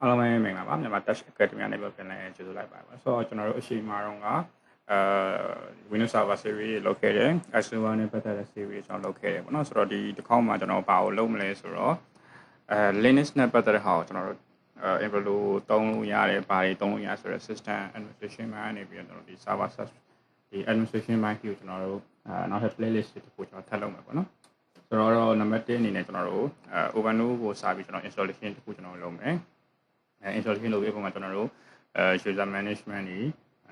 အားလုံးပဲမင်္ဂလာပါမြန်မာ Touch Academy နဲ့ပြောပြန်လဲကျေးဇူးလိုက်ပါပါဆိုတော့ကျွန်တော်တို့အရှိမာတော့ကWindows Server Series လုပ်ခဲ့တယ် S1 နဲ့ပတ်သက်တဲ့ series ကျွန်တော်လုပ်ခဲ့တယ်ပေါ့နော်ဆိုတော့ဒီတစ်ခေါက်မှာကျွန်တော်ဘာကိုလုပ်မလဲဆိုတော့Linux နဲ့ပတ်သက်တဲ့ဟာကိုကျွန်တော်တို့ဘယ်လိုသုံးလို့ရတယ်ဘာတွေသုံးလို့ရဆိုတော့ System Administration မှာနေပြီးတော့ဒီ Server ဒီ Administration မှာကိုကျွန်တော်တို့နောက်ထပ် playlist တစ်ခုကျွန်တော်ထပ်လုပ်မယ်ပေါ့နော်ဆိုတော့နံပါတ်1အနေနဲ့ကျွန်တော်တို့Ubuntu ကိုစာပြီးကျွန်တော် installation တစ်ခုကျွန်တော်လုပ်မယ်installation လုပ်ပြီးပုံမှာကျွန်တော်တို့user management တွေ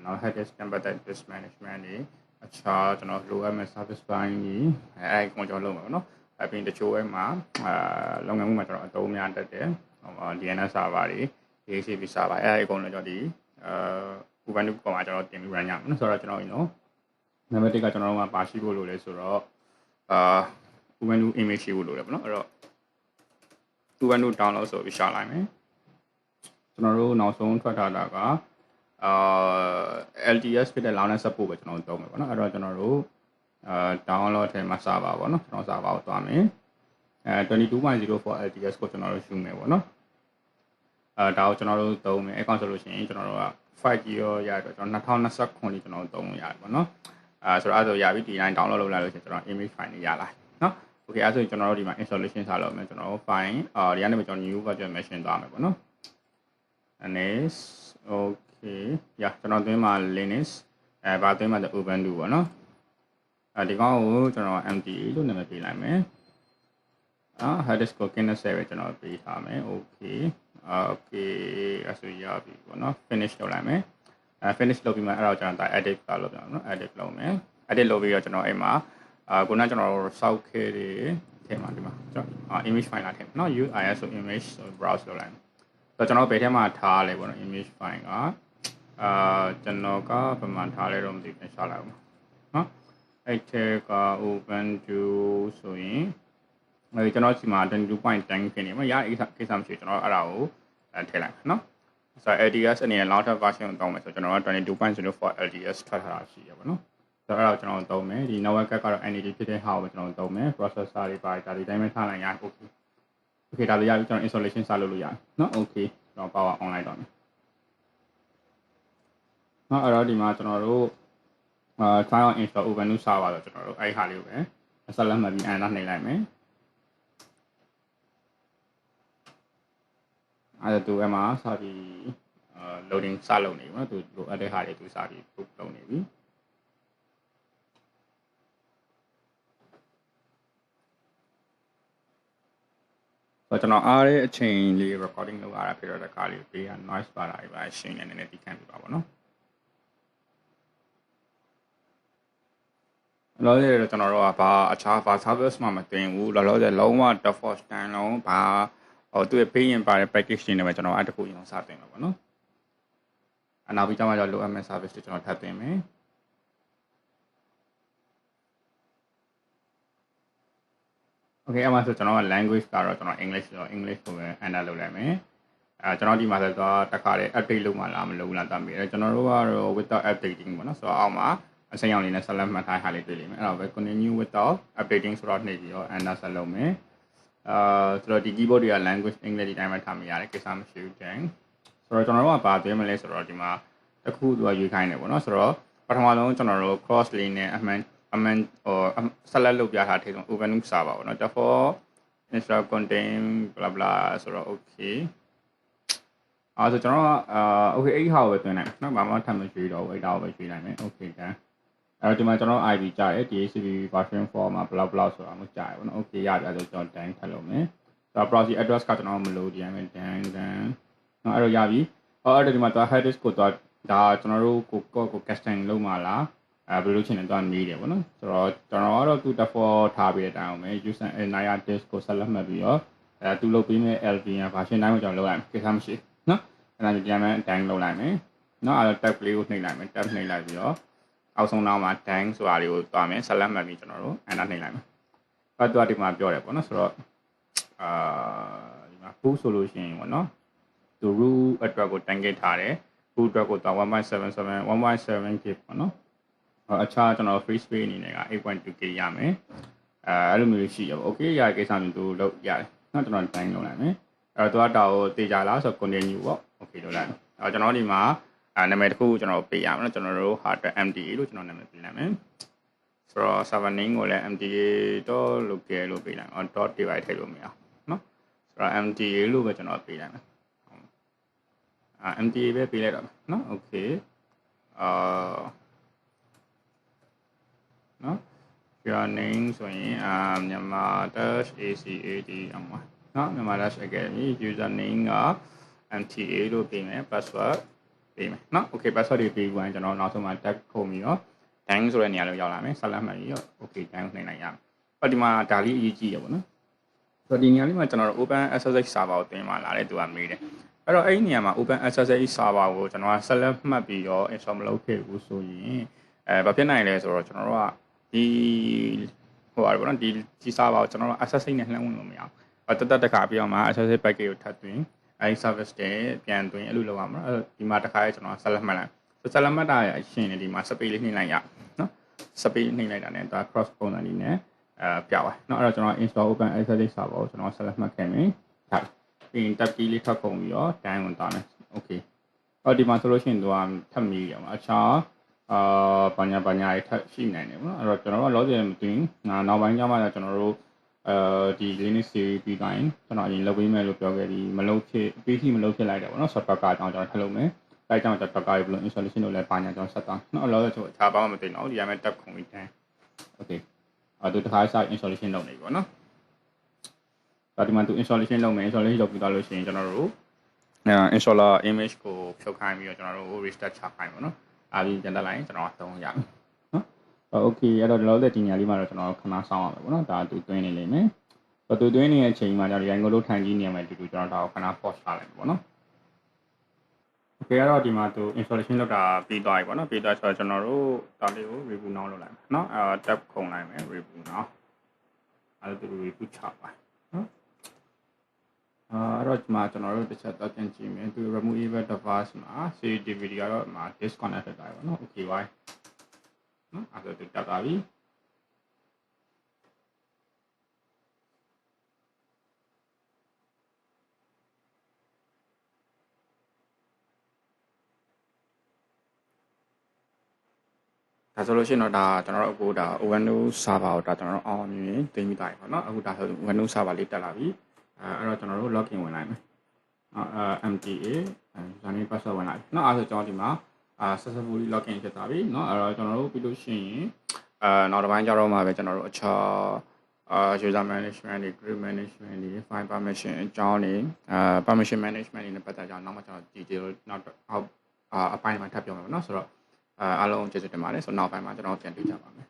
နောက် head desk template disk management တွေအခြားကျွန်တော်လိုအပ်မဲ့ service ပိုင်းတွေအဲဒီကိုကျွန်တော်လုပ်မှာပေါ့နော်အပြင်တချို့ဘက်မှာလုပ်ငန်းမှုမှာကျွန်တော်အသုံးများတတ်တယ် DNS server တွေ DHCP server အဲဒီအကုန်လုံးကျွန်တော်ဒီUbuntu ပေါ်မှာကျွန်တော်တင်ပြီး run ရမှာနော်ဆိုတော့ကျွန်တော်နံပါတ်1ကကျွန်တော်တို့ကပါရှိဖို့လိုလဲဆိုတော့Ubuntu image ရှိဖို့လိုတယ်ပေါ့နော်အဲ့တော့ Ubuntu download ဆိုပြီးရှာလိုက်မယ်ကျွန်တော်တို့နောက်ဆုံးထွက်ထားတာကLTS ဖြစ်တဲ့ Launcher support ပဲကျွန်တော်သုံးမယ်ပေါ့နော်အဲ့တော့ကျွန်တော်တို့download ထဲမှာ server ပေါ့နော်ကျွန်တော် server ကိုသွားမယ်22.04 LTS ကိုကျွန်တော်တို့ယူမယ်ပေါ့နော်ဒါကိုကျွန်တော်တို့သုံးမယ်အကောင့်ဆိုလို့ရှိရင်ကျွန်တော်တို့က 5 GB ရတော့ကျွန်တော်2029ခုနှစ်ကျွန်တော်သုံးလို့ရတယ်ပေါ့နော်ဆိုတော့အဲ့ဒါရပြီဒီတိုင်း download လုပ်လိုက်လို့ရှိရင်ကျွန်တော် image file တွေရလာနော် okay အဲ့ဆိုရင်ကျွန်တော်တို့ဒီမှာ installation စလုပ်မယ်ကျွန်တော်တို့ file ဒီကနေကျွန်တော် new virtual machine သွားမယ်ပေါ့နော်Linux okay ရကျွန်တော်သွင်းမှာ Linux ဘာသွင်းမှာ Ubuntu ပေါ့နော်ဒီကောင်ကိုကျွန်တော် empty လို့နာမည်ပေးလိုက်မယ်hard disk ကို Kindle server ကျွန်တော်ပေးထားမယ် okay okay အဲ့ဆိုရပြီပေါ့နော် finish လုပ်လိုက်မယ်finish လုပ်ပြီးမှအဲ့တော့ကျွန်တော် edit လုပ်ပြအောင်နော် edit လုပ်မယ် edit လုပ်ပြီးတော့ကျွန်တော်အဲ့မှာခုနကကျွန်တော်စောက်ခဲ့တဲ့ထဲမှာဒီမှာကျွန်တော် image file လာထည့်နော် UIS ဆို image ဆို browse လုပ်လိုက်မယ်တော့ကျွန်တော်ဘယ်ထဲမှာထားလဲပေါ့နော် image file ကကျွန်တော်ကဘယ်မှာထားလဲတော့မသိဘူးရှာလိုက်အောင်နော်အဲ့ထဲက Ubuntu ဆိုရင်ကျွန်တော်ဒီမှာ 22.10 ဖြစ်နေမှာရကိစ္စမရှိကျွန်တော်အဲ့ဒါကိုထည့်လိုက်နော်ဆိုတော့ LTS အနေနဲ့ launcher version ကိုတောင်းမယ်ဆိုကျွန်တော်က 22.04 LTS ထွက်ထားတာရှိရပါတော့ဆိုတော့အဲ့ဒါကျွန်တော်သုံးမယ်ဒီ network ကတော့ NAT ဖြစ်တဲ့ဟာကိုကျွန်တော်သုံးမယ် processor တွေပါဒါဒီတိုင်းပဲထားလိုက်ရ okay ဒါလည်းရပြီကျွန်တော် installation စလုပ်လို့ရတယ်နော် okay ကျွန်တော် power on လိုက်တော့မယ်နော်အဲ့တော့ဒီမှာကျွန်တော်တို့try on install Ubuntu server ဆိုကျွန်တော်တို့အဲ့ဒီဟာလေးကိုပဲဆက်လက်မှတ်ပြီး enter နှိပ်လိုက်မယ်အဲ့ဒါသူအမှစပြီး loading စလုပ်နေပြီနော်သူလိုအပ်တဲ့ဟာတွေသူစပြီး book လုပ်နေပြီဆိုတော့ကျွန်တော်အားတဲ့အချိန်လေး recording လုပ်ရတာဖြစ်တော့တခါလေးပေးရ noise ပါတာပဲရှင်းနေနေတီးခံပြပါပေါ့နော်လောလောဆယ်ကျွန်တော်တို့ကဘာအခြားဘာ service မှမသိဘူးလောလောဆယ်လုံးဝ default stand လုံးဘာသူ့ရဲ့ pay in ပါတဲ့ package တွေနဲ့ပဲကျွန်တော်အဲ့တခုရင်စတင်မှာပေါ့နော်နောက်ပြီးကျမှတော့လိုအပ်မဲ့ service တွေကျွန်တော်ထပ်တင်မယ်Okay အမှဆိုကျွန်တော်က language ကတော့ကျွန်တော် English ဆိုတော့ English ကိုပဲ enter လုပ်လိုက်မယ်ကျွန်တော်ဒီမှာဆိုတော့တခါလေ update လုပ်မှလားမလုပ်လားတမ်းပြီကျွန်တော်တို့ကတော့ without updating ပေါ့နော်ဆိုတော့အောက်မှာအစိမ်းရောင်လေးနဲ့ဆက်လက်မှတ်ထားဟာလေးတွေ့လိမ့်မယ်အဲ့တော့ပဲ continue without updating ဆိုတော့နှိပ်ပြီးတော့ enter ဆက်လုပ်မယ်ဆိုတော့ဒီ keyboard တွေက language English ဒီတိုင်းပဲထားမိရတယ်ကိစ္စမရှိဘူးတဲ့ဆိုတော့ကျွန်တော်တို့ကဘာသွင်းမလဲဆိုတော့ဒီမှာတစ်ခုသူကရွေးခိုင်းတယ်ပေါ့နော်ဆိုတော့ပထမဆုံးကျွန်တော်တို့ cross lane နဲ့အမှန်ဆက်လက်လုပ်ပြထားတဲ့ Ubuntu server ပေါ့နော် default install contain blah blah ဆိုတော့ okay ဆိုကျွန်တော်ကokay အဲ့ဒီဟာကိုပဲသွင်းလိုက်နော်ဘာမှထပ်မရွေးတော့ဘူးအဲ့ဒါကိုပဲရွေးလိုက်မယ် okay ဒါအဲ့တော့ဒီမှာကျွန်တော် IP ကြားတယ် DHCP version 4မှာ blah blah ဆိုတာမျိုးကြားတယ်ပေါ့နော် okay ရပြီအဲ့ဒါကျွန်တော် dan ထပ်လုပ်မယ်ဆိုတော့ proxy address ကကျွန်တော်မလို့ဒီတိုင်းပဲ dan နော်အဲ့တော့ရပြီအဲ့တော့ဒီမှာတော့ hard disk ကိုတော့ဒါကျွန်တော်တို့ကို custom လုပ်မှာလားဘယ်လိုချင်လဲတော့နေတယ်ပေါ့နော်ဆိုတော့ကျွန်တော်ကတော့သူ default ထားပြီးတဲ့အတိုင်းအောင်မယ် user naya disk ကိုဆက်လက်မှတ်ပြီးတော့သူလုပ်ပေးမဲ့ LVM version တိုင်းကိုကျွန်တော်လုပ်ရမယ်ကိစ္စမရှိနော်အဲ့ဒါပြန်မှအတိုင်းလုပ်လိုက်မယ်နော်အဲ့တော့ tab လေးကိုနှိပ်လိုက်မယ် tab နှိပ်လိုက်ပြီးတော့အောက်ဆုံးနောက်မှာ dan ဆိုတာလေးကိုတွားမယ်ဆက်လက်မှတ်ပြီးကျွန်တော်တို့ enter နှိပ်လိုက်မယ်အဲ့တော့ဒီမှာပြောတယ်ပေါ့နော်ဆိုတော့ဒီမှာ full ဆိုလို့ရှိရင်ပေါ့နော်သူ root အတွက်ကို target ထားတယ် root အတွက်ကိုတော့ 1.77 1.7 gig ပေါ့နော်အခြားကျွန်တော် free space အနေနဲ့က 8.2k ရမယ်အဲ့လိုမျိုးရှိရပါ okay ရတဲ့ကိစ္စမျိုးသူလုပ်ရတယ်เนาะကျွန်တော် time လုပ်လိုက်မယ် တော့တော့တေချာလားဆို continue ပေါ့ okay လို့လိုက်ကျွန်တော်ဒီမှာနာမည်တစ်ခုကျွန်တော်ပေးရမယ်နော်ကျွန်တော်တို့ဟာအတွက် MDA လို့ကျွန်တော်နာမည်ပေးလိုက်မယ်ဆိုတော့ server name ကိုလည်း MDA.local လို့ပေးလိုက်အောင် .device ထည့်လို့မရနော်ဆိုတော့ MDA လို့ပဲကျွန်တော်ပေးလိုက်မယ်MDA ပဲပေးလိုက်တော့နော် okay နော် your name ဆိုရင်Myanmar-ACAD အောင်ပါနော် Myanmar-Academy username က MTA လို့ပေးမယ် password ပေးမယ်နော် okay password တွေပေးပြီးကျွန်တော်နောက်ဆုံးမှာ tag ခုံပြီးတော့ time ဆိုတဲ့နေရာလို့ရောက်လာမယ်ဆက်လက်မှတ်ပြီးတော့ okay time နှိမ့်လိုက်ရမယ်အဲ့ဒီမှာဒါလေးအရေးကြီးရပါတော့နော်ဆိုတော့ဒီနေရာလေးမှာကျွန်တော်တို့ open SSH server ကိုတင်มาလာတဲ့သူကမေးတယ်အဲ့တော့အဲ့ဒီနေရာမှာ open SSH server ကိုကျွန်တော်ကဆက်လက်မှတ်ပြီးတော့ install မလုပ်ခဲ့ဘူးဆိုရင်ဘာဖြစ်နိုင်လဲဆိုတော့ကျွန်တော်တို့ကဒီဟိုပါဘောနော်ဒီ server ကိုကျွန်တော်တို့ SSH နဲ့လှမ်းဝင်လို့မရဘူးတက်ခါပြီးတော့မှ SSH package ကိုထပ်သွင်းအဲ့ service တွေပြန်သွင်းအဲ့လိုလုပ်ရမှာအဲ့ဒီမှာတစ်ခါရဲကျွန်တော်ဆက်လက်မှတ်လိုက်ဆက်လက်မှတ်တာရအရှင်နေဒီမှာ space လေးနှိမ့်လိုက်ရနော် space နှိမ့်လိုက်တာနဲ့ဒါ cross ပုံစံလေးနဲ့ပြပါเนาะအဲ့တော့ကျွန်တော် install open SSH server ကိုကျွန်တော်ဆက်လက်မှတ်ခဲ့မယ်ဒါပြီးရင် tab key လေးထပ်ကုန်ပြီးတော့ time ဝင်သွားမယ် okay အော်ဒီမှာဆိုလို့ရှိရင်သူကထပ်မီးရမှာအခြားဘာညာတွေထပ်ရှိနိုင်တယ်ပေါ့နော်အဲ့တော့ကျွန်တော်တို့လောဆယ်မသိဘူးနောက်ပိုင်းကျမှကျွန်တော်တို့ဒီ Linux series ပြီးတိုင်းကျွန်တော်အရင်လုပ်ပေးမယ်လို့ပြောခဲ့ပြီးမလုပ်ဖြစ် PC မလုပ်ဖြစ်လိုက်တယ်ပေါ့နော် software ကအကြောင်းကျွန်တော်ထပ်လုပ်မယ်အဲအကြောင်းကျွန်တော် Docker ဘယ်လို installation လုပ်လဲဘာညာကျွန်တော်ဆက်သွားเนาะလောဆယ်ဆိုအခြားဘာမှမသိတော့ဒီကမဲ့ tab ခုံပြီးတိုင်း okay သူတစ်ခါစ installation လုပ်နေပြီပေါ့နော်ဒါဒီမှာသူ installation လုပ်မယ် installation လုပ်ပြီးသွားလို့ရှိရင်ကျွန်တော်တို့installer image ကိုဖြုတ်ခိုင်းပြီးတော့ကျွန်တော်တို့ restart ချခိုင်းပါနော်အားပြီးပြန်တက်လိုက်ရင်ကျွန်တော်သုံးရမယ်နော် okay အဲ့တော့လောဆယ်ဒီနေရာလေးမှာတော့ကျွန်တော်ခဏစောင့်ရမယ်ပေါ့နော်ဒါသူသွင်းနေလိမ့်မယ်သူသွင်းနေတဲ့အချိန်မှာကျွန်တော်ရိုင်းကိုလို့ထိုင်ကြည့်နေရမယ်တူတူကျွန်တော်ဒါကိုခဏ pause ထားလိုက်ပေါ့နော် okay အဲ့တော့ဒီမှာသူ installation လုပ်တာပြီးသွားပြီပေါ့နော်ပြီးသွားဆိုတော့ကျွန်တော်တို့ဒါလေးကို reboot now လုပ်လိုက်မယ်နော်tab ခုံလိုက်မယ် reboot now အဲ့ဒါသူ reboot ချပါနော်အဲ့တော့ဒီမှာကျွန်တော်တို့တစ်ချက်တော့ပြန်ကြည့်မယ်သူ removable device မှာ CCTV ကတော့မှာ disconnect ဖြစ်သွားပြီပေါ့နော် okay bye နော်အဲ့ဒါသူတက်သွားပြီဒါဆိုလို့ရှိရင်တော့ဒါကျွန်တော်တို့အခုဒါ Ubuntu server ကိုဒါကျွန်တော်တို့အောင်မြင်တင်ပြီးသားပြီပေါ့နော်အခုဒါဆို Ubuntu server လေးတက်လာပြီအဲ့တော့ကျွန်တော်တို့ login ဝင်လိုက်မယ်MTA username password ဝင်လိုက်เนาะအဲ့ဒါဆိုကျွန်တော်ဒီမှာsuccessfully login ဖြစ်သွားပြီเนาะအဲ့တော့ကျွန်တော်တို့ပြီးလို့ရှိရင်နောက်တစ်ပိုင်းကျတော့မှပဲကျွန်တော်တို့အခြားuser management တွေ group management တွေ file permission အကြောင်းတွေpermission management တွေနဲ့ပတ်သက်ကြအောင်နောက်မှကျွန်တော် detail နောက်အပိုင်းမှာထပ်ပြောမယ်ပေါ့เนาะဆိုတော့အားလုံးကျေးဇူးတင်ပါတယ်ဆိုတော့နောက်ပိုင်းမှာကျွန်တော်ပြန်တွေ့ကြပါမယ်